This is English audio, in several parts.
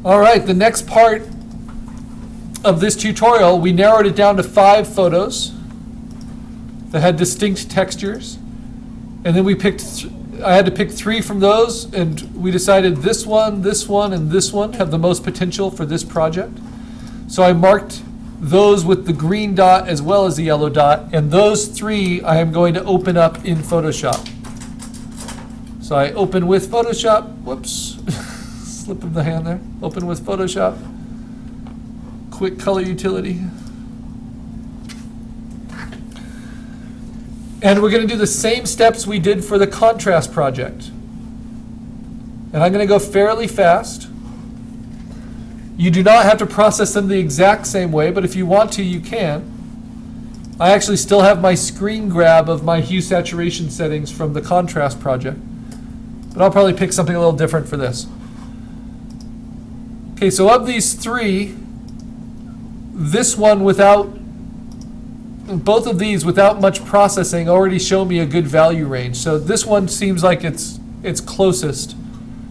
All right, the next part of this tutorial, we narrowed it down to 5 photos that had distinct textures. And then we picked, I had to pick 3 from those, and we decided this one, and this one have the most potential for this project. So I marked those with the green dot as well as the yellow dot, and those 3 I am going to open up in Photoshop. So I open with Photoshop, whoops, slip of the hand there, open with Photoshop, quick color utility. And we're going to do the same steps we did for the contrast project. And I'm going to go fairly fast. You do not have to process them the exact same way, but if you want to, you can. I actually still have my screen grab of my hue saturation settings from the contrast project, but I'll probably pick something a little different for this. Okay, so of these 3, this one without, both of these without much processing already show me a good value range. So this one seems like it's closest.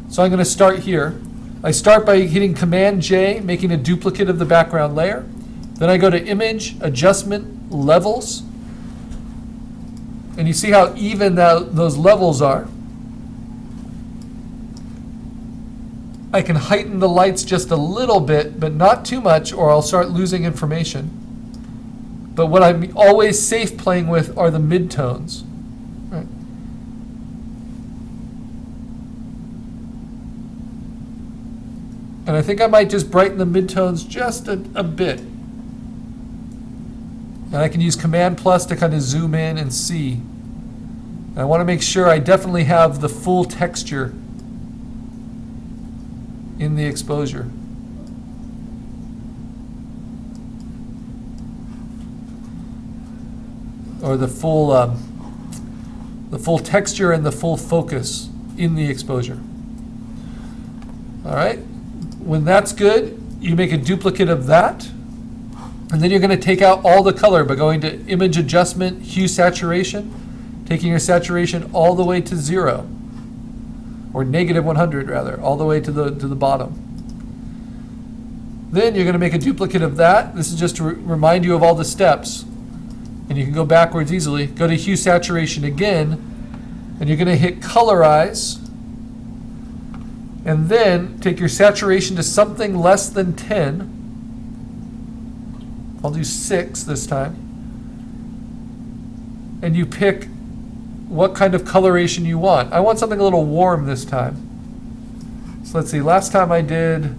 So I'm going to start here. I start by hitting Command J, making a duplicate of the background layer. Then I go to Image, Adjustment, Levels. And you see how even those levels are. I can heighten the lights just a little bit, but not too much, or I'll start losing information. But what I'm always safe playing with are the midtones. Right. And I think I might just brighten the midtones just a bit. And I can use Command plus to kind of zoom in and see. And I want to make sure I definitely have the full texture in the exposure. Or the full texture and the full focus in the exposure. All right, when that's good, you make a duplicate of that, and then you're going to take out all the color by going to Image Adjustment, Hue Saturation, taking your saturation all the way to 0, or negative 100 rather, all the way to the bottom. Then you're going to make a duplicate of that. This is just to remind you of all the steps. And you can go backwards easily. Go to Hue Saturation again, and you're going to hit Colorize. And then take your saturation to something less than 10. I'll do 6 this time. And you pick what kind of coloration you want. I want something a little warm this time. So let's see, last time I did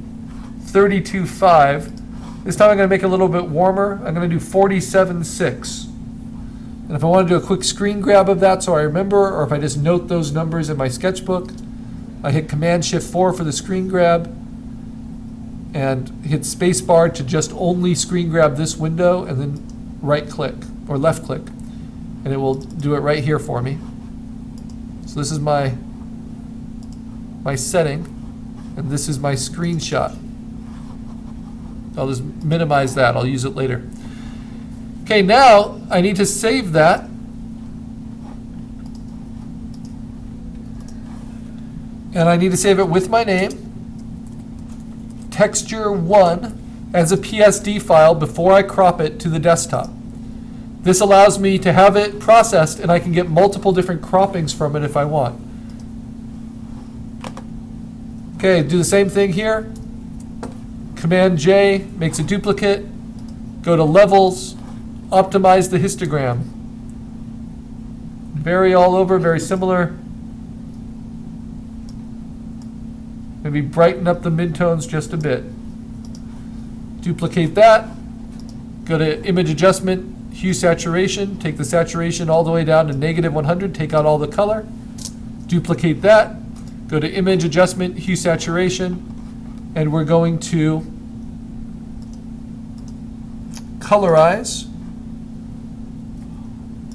32.5. This time I'm going to make it a little bit warmer. I'm going to do 47.6. And if I want to do a quick screen grab of that so I remember, or if I just note those numbers in my sketchbook, I hit Command-Shift-4 for the screen grab and hit spacebar to just only screen grab this window, and then right click or left click, and it will do it right here for me. So this is my setting, and this is my screenshot. I'll just minimize that. I'll use it later. Okay, now I need to save that. And I need to save it with my name, texture 1, as a PSD file before I crop it to the desktop. This allows me to have it processed, and I can get multiple different croppings from it if I want. Okay, do the same thing here. Command J makes a duplicate. Go to Levels, optimize the histogram. Vary all over, very similar. Maybe brighten up the midtones just a bit. Duplicate that. Go to Image Adjustment, Hue Saturation. Take the saturation all the way down to negative 100. Take out all the color. Duplicate that. Go to Image Adjustment, Hue Saturation. And we're going to colorize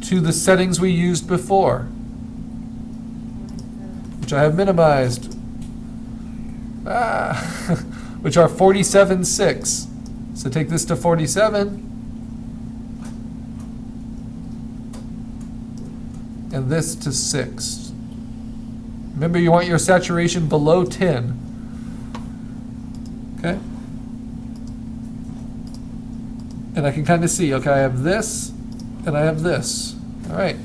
to the settings we used before, which I have minimized, which are 47.6. So take this to 47, and this to 6. Remember, you want your saturation below 10. And I can kind of see, okay, I have this and I have this. All right,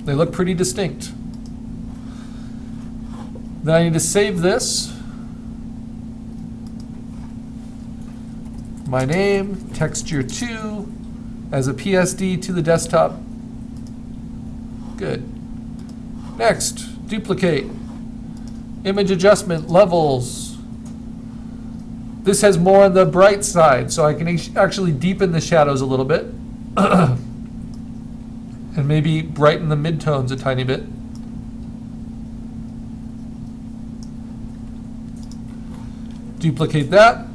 they look pretty distinct. Then I need to save this. My name, texture 2, as a PSD to the desktop. Good. Next, duplicate. Image adjustment, levels. This has more on the bright side, so I can actually deepen the shadows a little bit. And maybe brighten the midtones a tiny bit. Duplicate that.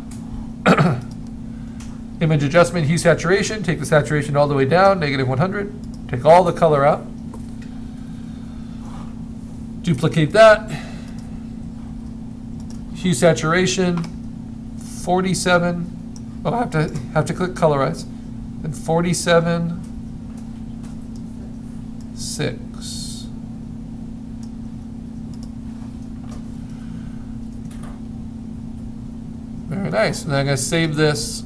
Image adjustment, hue saturation. Take the saturation all the way down, -100. Take all the color out. Duplicate that. Hue saturation, 47. Oh, I have to click colorize. And 47, 6. Very nice. And then I'm going to save this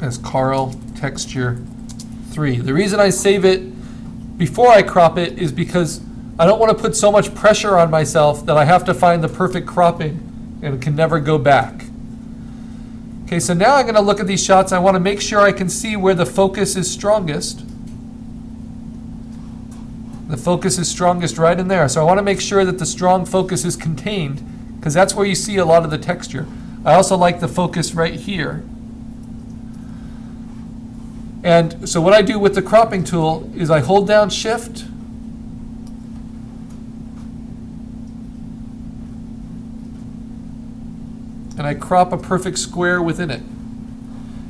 as Carl texture 3. The reason I save it before I crop it is because I don't want to put so much pressure on myself that I have to find the perfect cropping and can never go back. Okay, so now I'm going to look at these shots. I want to make sure I can see where the focus is strongest. The focus is strongest right in there. So I want to make sure that the strong focus is contained, because that's where you see a lot of the texture. I also like the focus right here. And so what I do with the cropping tool is I hold down Shift, and I crop a perfect square within it.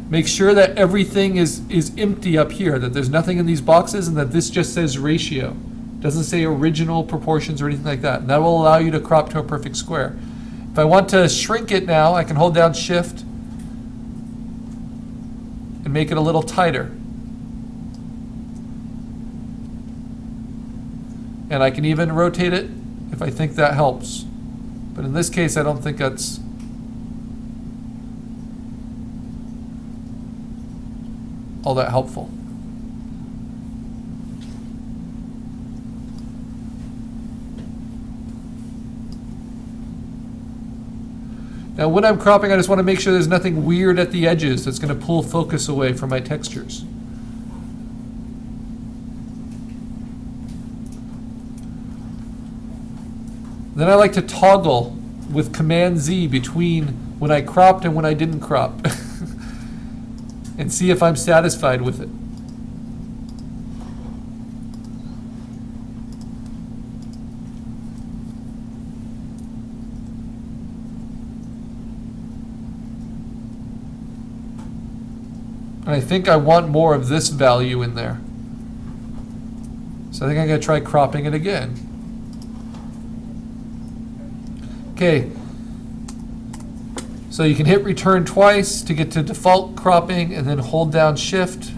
Make sure that everything is empty up here, that there's nothing in these boxes, and that this just says ratio. It doesn't say original proportions or anything like that. And that will allow you to crop to a perfect square. If I want to shrink it now, I can hold down Shift and make it a little tighter. And I can even rotate it if I think that helps. But in this case, I don't think that's all that helpful. Now when I'm cropping, I just want to make sure there's nothing weird at the edges that's going to pull focus away from my textures. Then I like to toggle with Command Z between when I cropped and when I didn't crop and see if I'm satisfied with it. And I think I want more of this value in there. So I think I'm going to try cropping it again. Okay. So you can hit return twice to get to default cropping and then hold down Shift.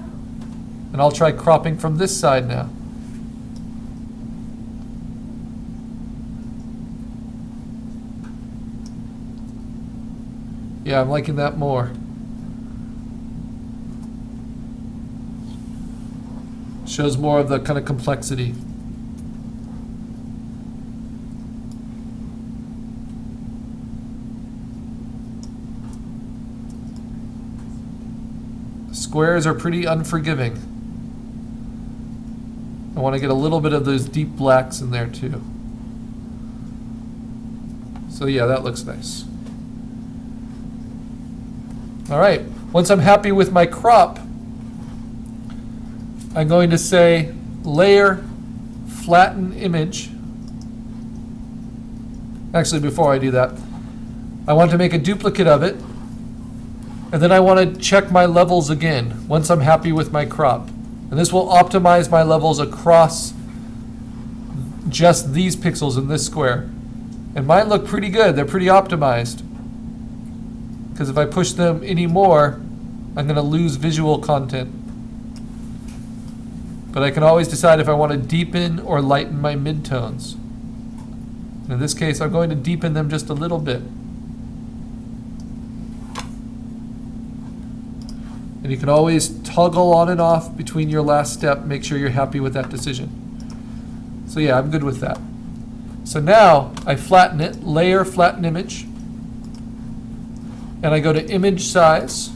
And I'll try cropping from this side now. Yeah, I'm liking that more. Shows more of the kind of complexity. Squares are pretty unforgiving. I want to get a little bit of those deep blacks in there too. So yeah, that looks nice. All right, once I'm happy with my crop, I'm going to say Layer, Flatten Image. Actually, before I do that, I want to make a duplicate of it. And then I want to check my levels again once I'm happy with my crop. And this will optimize my levels across just these pixels in this square. And mine look pretty good. They're pretty optimized. Because if I push them any more, I'm going to lose visual content. But I can always decide if I want to deepen or lighten my midtones. And in this case, I'm going to deepen them just a little bit. And you can always toggle on and off between your last step, make sure you're happy with that decision. So yeah, I'm good with that. So now I flatten it, layer, flatten image, and I go to image size.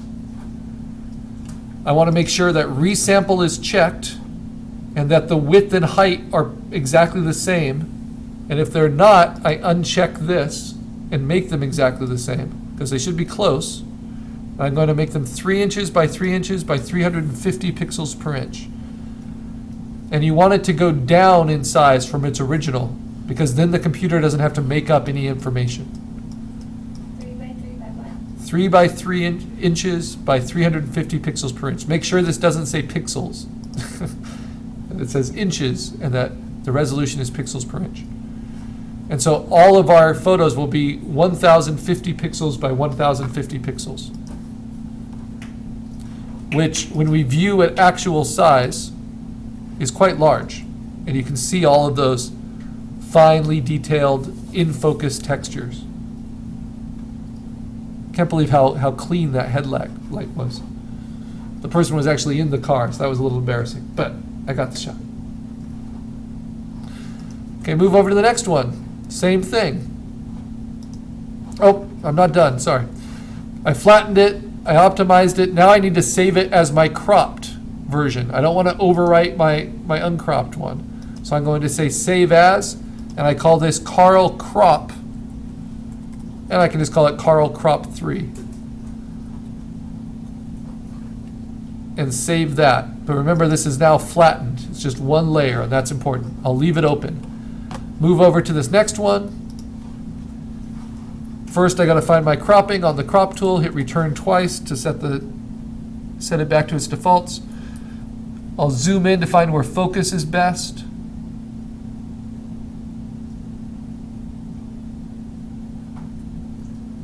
I want to make sure that resample is checked and that the width and height are exactly the same. And if they're not, I uncheck this and make them exactly the same because they should be close. I'm going to make them 3 inches by 3 inches by 350 pixels per inch. And you want it to go down in size from its original because then the computer doesn't have to make up any information. 3 by 3 by what? 3 by 3 inches by 350 pixels per inch. Make sure this doesn't say pixels. It says inches and that the resolution is pixels per inch. And so all of our photos will be 1050 pixels by 1050 pixels, which when we view at actual size is quite large. And you can see all of those finely detailed in-focus textures. Can't believe how clean that headlight was. The person was actually in the car, so that was a little embarrassing, but I got the shot. Okay, move over to the next one. Same thing. Oh, I'm not done, sorry. I flattened it, I optimized it. Now I need to save it as my cropped version. I don't want to overwrite my uncropped one. So I'm going to say save as, and I call this Carl Crop. And I can just call it Carl Crop 3. And save that. But remember, this is now flattened. It's just one layer, and that's important. I'll leave it open. Move over to this next one. First, I got to find my cropping on the crop tool, hit return twice to set it back to its defaults. I'll zoom in to find where focus is best.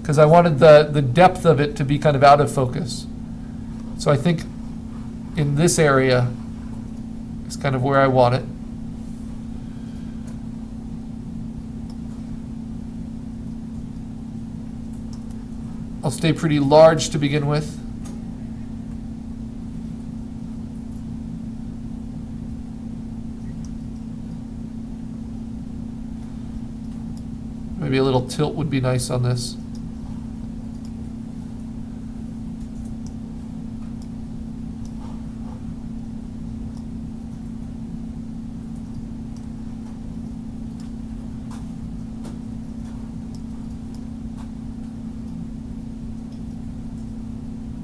Because I wanted the depth of it to be kind of out of focus. So I think in this area is kind of where I want it. I'll stay pretty large to begin with. Maybe a little tilt would be nice on this.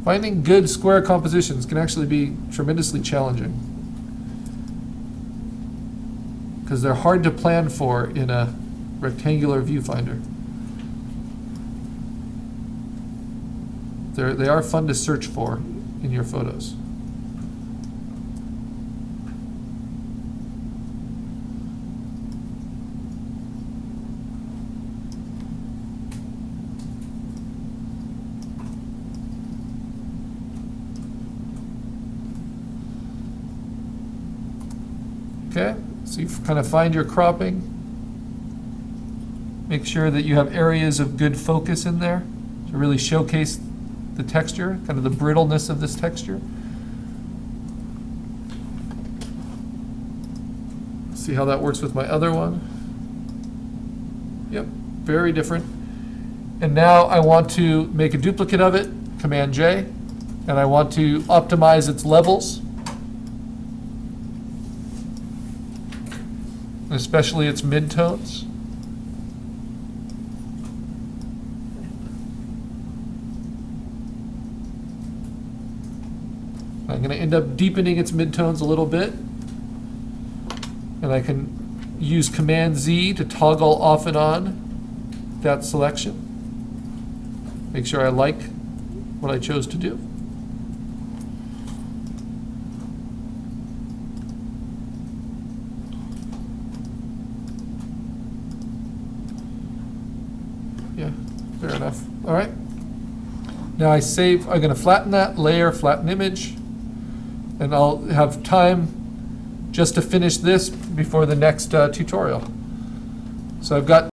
Finding good square compositions can actually be tremendously challenging because they're hard to plan for in a rectangular viewfinder. They are fun to search for in your photos. Okay, so you kind of find your cropping. Make sure that you have areas of good focus in there to really showcase the texture, kind of the brittleness of this texture. See how that works with my other one. Yep, very different. And now I want to make a duplicate of it, Command J, and I want to optimize its levels, especially its midtones. I'm going to end up deepening its midtones a little bit. And I can use Command Z to toggle off and on that selection. Make sure I like what I chose to do. Yeah, fair enough. All right. Now I'm going to flatten that, layer, flatten image, and I'll have time just to finish this before the next tutorial. So I've got